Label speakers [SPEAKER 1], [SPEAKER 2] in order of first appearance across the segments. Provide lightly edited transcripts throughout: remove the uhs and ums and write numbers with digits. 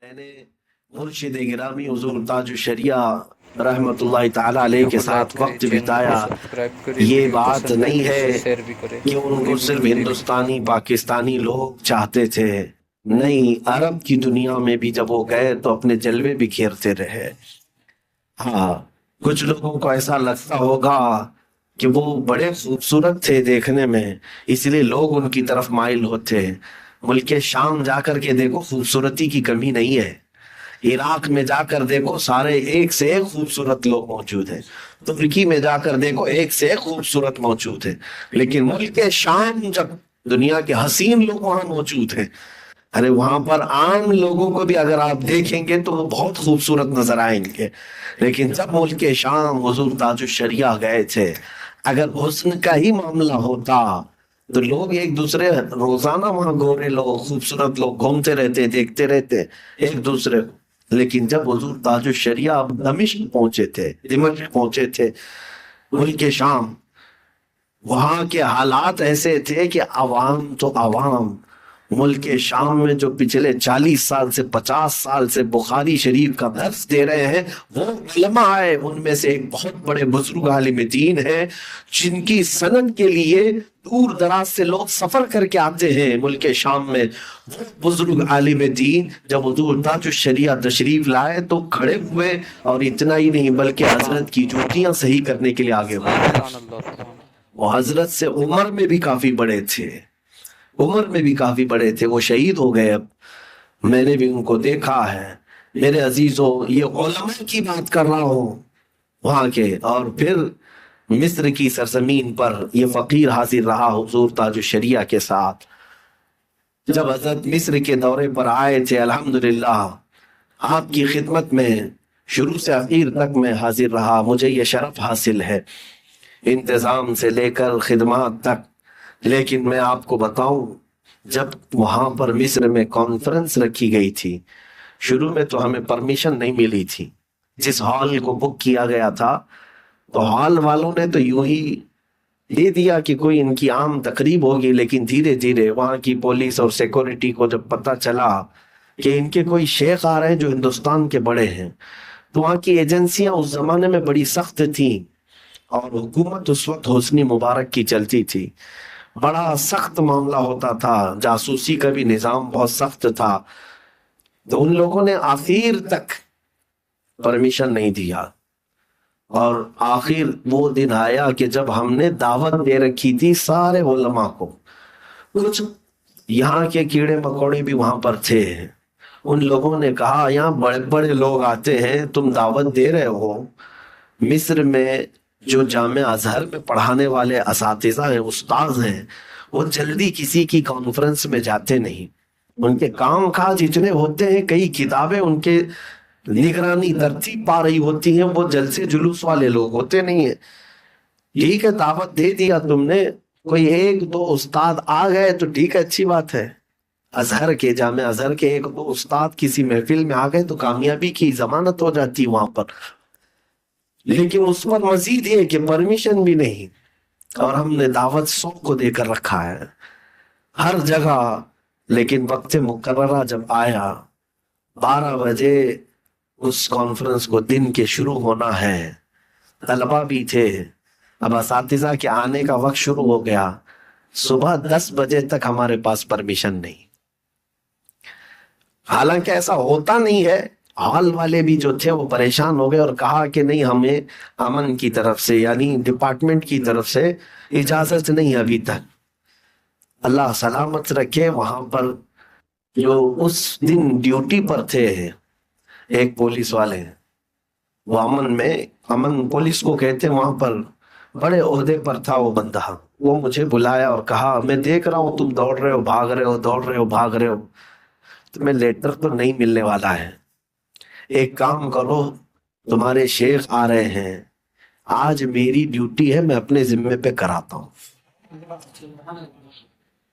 [SPEAKER 1] میں نے مرشد گرامی حضور تاج الشریعہ رحمت اللہ تعالی علیہ کے ساتھ وقت بتایا. یہ بات نہیں ہے کہ ان کو صرف ہندوستانی پاکستانی لوگ چاہتے تھے، نہیں، عرب کی دنیا میں بھی جب وہ گئے تو اپنے جلوے بکھیرتے رہے. ہاں، کچھ لوگوں کو ایسا لگتا ہوگا کہ وہ بڑے خوبصورت تھے دیکھنے میں، اس لیے لوگ ان کی طرف مائل ہوتے ہیں. ملک شام جا کر کے دیکھو، خوبصورتی کی کمی نہیں ہے. عراق میں جا کر دیکھو، سارے ایک سے ایک خوبصورت لوگ موجود ہیں. ترکی میں جا کر دیکھو، ایک سے ایک خوبصورت موجود ہے. لیکن ملک شام جب دنیا کے حسین لوگ وہاں موجود ہیں، ارے وہاں پر عام لوگوں کو بھی اگر آپ دیکھیں گے تو وہ بہت خوبصورت نظر آئیں گے. لیکن جب ملک شام حضور تاج الشریعہ گئے تھے، اگر حسن کا ہی معاملہ ہوتا تو لوگ ایک دوسرے روزانہ وہاں گورے لوگ خوبصورت لوگ گھومتے رہتے، دیکھتے رہتے ایک دوسرے کو. لیکن جب حضور تاج الشریعہ دمشق پہنچے تھے، دمشق پہنچے تھے، ملک شام، وہاں کے حالات ایسے تھے کہ عوام تو عوام، ملک شام میں جو پچھلے 40 سال سے 50 سال سے بخاری شریف کا درس دے رہے ہیں وہ علماء ہے. ان میں سے ایک بہت بڑے بزرگ عالم دین ہیں جن کی سند کے لیے دور دراز سے لوگ سفر کر کے آتے ہیں ملک شام میں. وہ بزرگ عالم دین جب حضور تاج الشریعہ تشریف لائے تو کھڑے ہوئے، اور اتنا ہی نہیں بلکہ حضرت کی جوتیاں صحیح کرنے کے لیے آگے بڑھے. وہ حضرت سے عمر میں بھی کافی بڑے تھے، عمر میں بھی کافی بڑے تھے. وہ شہید ہو گئے. اب میں نے بھی ان کو دیکھا ہے. میرے عزیزوں، یہ علماء کی بات کر رہا ہوں وہاں کے. اور پھر مصر کی سرزمین پر یہ فقیر حاضر رہا حضور تاج الشریعہ کے ساتھ. جب حضرت مصر کے دورے پر آئے تھے، الحمدللہ آپ کی خدمت میں شروع سے اخیر تک میں حاضر رہا. مجھے یہ شرف حاصل ہے، انتظام سے لے کر خدمات تک. لیکن میں آپ کو بتاؤں، جب وہاں پر مصر میں کانفرنس رکھی گئی تھی، شروع میں تو ہمیں پرمیشن نہیں ملی تھی. جس ہال کو بک کیا گیا تھا تو ہال والوں نے تو یوں ہی دے دیا کہ کوئی ان کی عام تقریب ہوگی. لیکن دھیرے دھیرے وہاں کی پولیس اور سیکورٹی کو جب پتہ چلا کہ ان کے کوئی شیخ آ رہے ہیں جو ہندوستان کے بڑے ہیں، تو وہاں کی ایجنسیاں اس زمانے میں بڑی سخت تھیں، اور حکومت اس وقت حسنی مبارک کی چلتی تھی. بڑا سخت معاملہ ہوتا تھا، جاسوسی کا بھی نظام بہت سخت تھا. تو ان لوگوں نے آخر تک پرمیشن نہیں دیا. اور آخر وہ دن آیا کہ جب ہم نے دعوت دے رکھی تھی سارے علماء کو، کچھ یہاں کے کیڑے مکوڑے بھی وہاں پر تھے. ان لوگوں نے کہا یہاں بڑے بڑے لوگ آتے ہیں، تم دعوت دے رہے ہو. مصر میں جو جامع ازہر میں پڑھانے والے اساتذہ ہیں، استاذ ہیں، وہ جلدی کسی کی کانفرنس میں جاتے نہیں. ان کے کام کاج اتنے ہوتے ہیں، کئی کتابیں ان کے نگرانی ترتیب پا رہی ہوتی ہیں، وہ جلسے جلوس والے لوگ ہوتے نہیں ہیں. ٹھیک ہے، دعوت دے دیا تم نے، کوئی ایک دو استاد آ گئے تو ٹھیک ہے، اچھی بات ہے. ازہر کے، جامع ازہر کے ایک دو استاد کسی محفل میں آ گئے تو کامیابی کی ضمانت ہو جاتی وہاں پر. لیکن اس پر مزید یہ کہ پرمیشن بھی نہیں. اور ہم نے دعوت 100 کو دے کر رکھا ہے ہر جگہ. لیکن وقت مقررہ جب آیا، 12 بجے اس کانفرنس کو دن کے شروع ہونا ہے، طلبہ بھی تھے، اب اساتذہ کے آنے کا وقت شروع ہو گیا. صبح 10 بجے تک ہمارے پاس پرمیشن نہیں. حالانکہ ایسا ہوتا نہیں ہے. ہال والے بھی جو تھے وہ پریشان ہو گئے اور کہا کہ نہیں، ہمیں امن کی طرف سے، یعنی ڈپارٹمنٹ کی طرف سے اجازت نہیں ابھی تک. اللہ سلامت رکھے. وہاں پر جو اس دن ڈیوٹی پر تھے ایک پولیس والے، وہ امن پولیس کو کہتے ہیں، وہاں پر بڑے عہدے پر تھا وہ بندہ. وہ مجھے بلایا اور کہا میں دیکھ رہا ہوں تم دوڑ رہے ہو، بھاگ رہے ہو، دوڑ رہے ہو، بھاگ رہے ہو، تمہیں لیٹر تو نہیں ملنے والا ہے. ایک کام کرو، تمہارے شیخ آ رہے ہیں، آج میری ڈیوٹی ہے، میں اپنے ذمے پہ کراتا ہوں،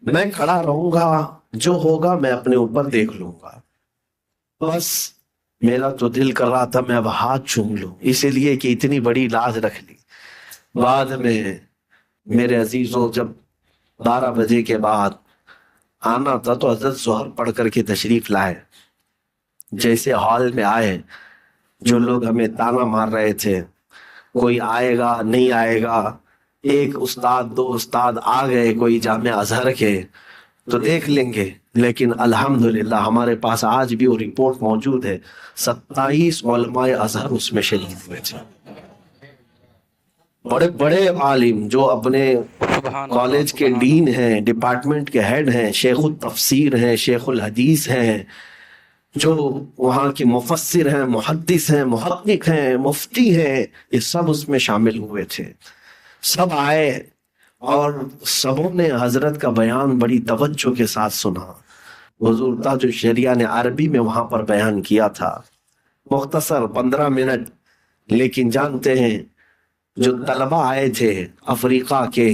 [SPEAKER 1] میں کھڑا رہوں گا، جو ہوگا میں اپنے اوپر دیکھ لوں گا. بس میرا تو دل کر رہا تھا میں اب ہاتھ چوم لوں، اسی لیے کہ اتنی بڑی لاج رکھ لی. بعد میں میرے عزیزوں جب 12 بجے کے بعد آنا تھا تو حضرت ظہر پڑھ کر کے تشریف لائے. جیسے ہال میں آئے، جو لوگ ہمیں تانا مار رہے تھے کوئی آئے گا نہیں آئے گا، ایک استاد دو استاد آ گئے کوئی جامعہ ازہر کے تو دیکھ لیں گے، لیکن الحمدللہ ہمارے پاس آج بھی وہ رپورٹ موجود ہے، 27 علماء ازہر اس میں شہید ہوئے تھے، بڑے بڑے عالم جو اپنے کالج کے ڈین ہیں، ڈپارٹمنٹ کے ہیڈ ہیں، شیخ التفسیر ہیں، شیخ الحدیث ہیں، جو وہاں کے مفسر ہیں، محدث ہیں، محقق ہیں، مفتی ہیں، یہ سب اس میں شامل ہوئے تھے، سب آئے اور سبوں نے حضرت کا بیان بڑی توجہ کے ساتھ سنا۔ حضور تاج الشریعہ نے عربی میں وہاں پر بیان کیا تھا، مختصر 15 منٹ، لیکن جانتے ہیں جو طلبہ آئے تھے افریقہ کے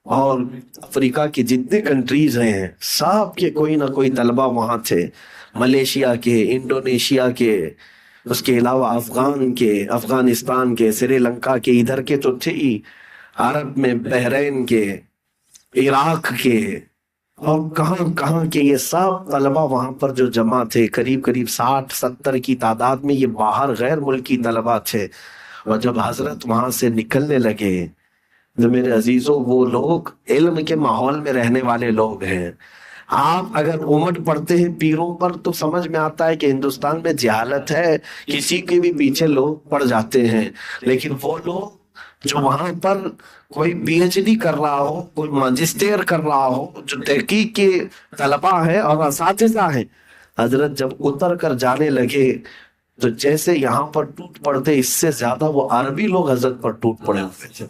[SPEAKER 1] اور افریقہ کی جتنے کنٹریز ہیں سب کے کوئی نہ کوئی طلبہ وہاں تھے، ملیشیا کے، انڈونیشیا کے، اس کے علاوہ افغان کے، افغانستان کے، سری لنکا کے، ادھر کے تو تھے ہی، عرب میں بحرین کے، عراق کے، اور کہاں کہاں کے، یہ سب طلبہ وہاں پر جو جمع تھے، قریب قریب 60-70 کی تعداد میں، یہ باہر غیر ملکی طلبہ تھے۔ اور جب حضرت وہاں سے نکلنے لگے تو میرے عزیزوں وہ لوگ علم کے ماحول میں رہنے والے لوگ ہیں، آپ اگر امٹ پڑھتے ہیں پیروں پر تو سمجھ میں آتا ہے کہ ہندوستان میں جہالت ہے، کسی کے بھی پیچھے لوگ پڑ جاتے ہیں، لیکن وہ لوگ جو وہاں پر کوئی پی ایچ ڈی کر رہا ہو، کوئی ماجسٹر کر رہا ہو، جو تحقیق کے طلبہ ہیں اور اساتذہ ہیں، حضرت جب اتر کر جانے لگے تو جیسے یہاں پر ٹوٹ پڑتے، اس سے زیادہ وہ عربی لوگ حضرت پر ٹوٹ پڑے ہوئے تھے،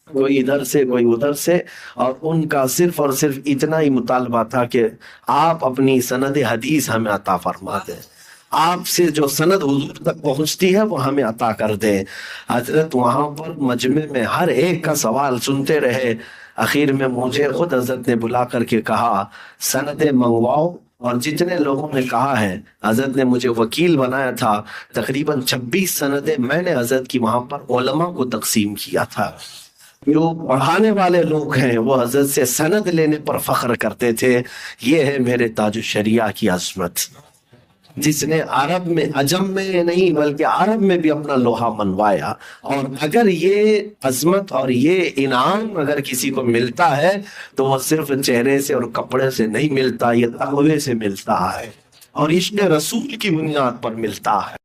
[SPEAKER 1] کوئی ادھر سے کوئی ادھر سے، اور ان کا صرف اور صرف اتنا ہی مطالبہ تھا کہ آپ اپنی سند حدیث ہمیں عطا فرما دیں، آپ سے جو سند حضور تک پہنچتی ہے وہ ہمیں عطا کر دیں۔ حضرت وہاں پر مجمع میں ہر ایک کا سوال سنتے رہے، اخیر میں مجھے خود حضرت نے بلا کر کے کہا سندیں منگواؤ، اور جتنے لوگوں نے کہا ہے، حضرت نے مجھے وکیل بنایا تھا، تقریباً 26 سندیں میں نے حضرت کی وہاں پر علماء کو تقسیم کیا تھا۔ جو پڑھانے والے لوگ ہیں وہ حضرت سے سند لینے پر فخر کرتے تھے۔ یہ ہے میرے تاج الشریعہ کی عظمت، جس نے عرب میں، عجم میں نہیں بلکہ عرب میں بھی اپنا لوہا منوایا۔ اور اگر یہ عظمت اور یہ انعام اگر کسی کو ملتا ہے تو وہ صرف چہرے سے اور کپڑے سے نہیں ملتا، یہ تقوی سے ملتا ہے اور عشق رسول کی بنیاد پر ملتا ہے۔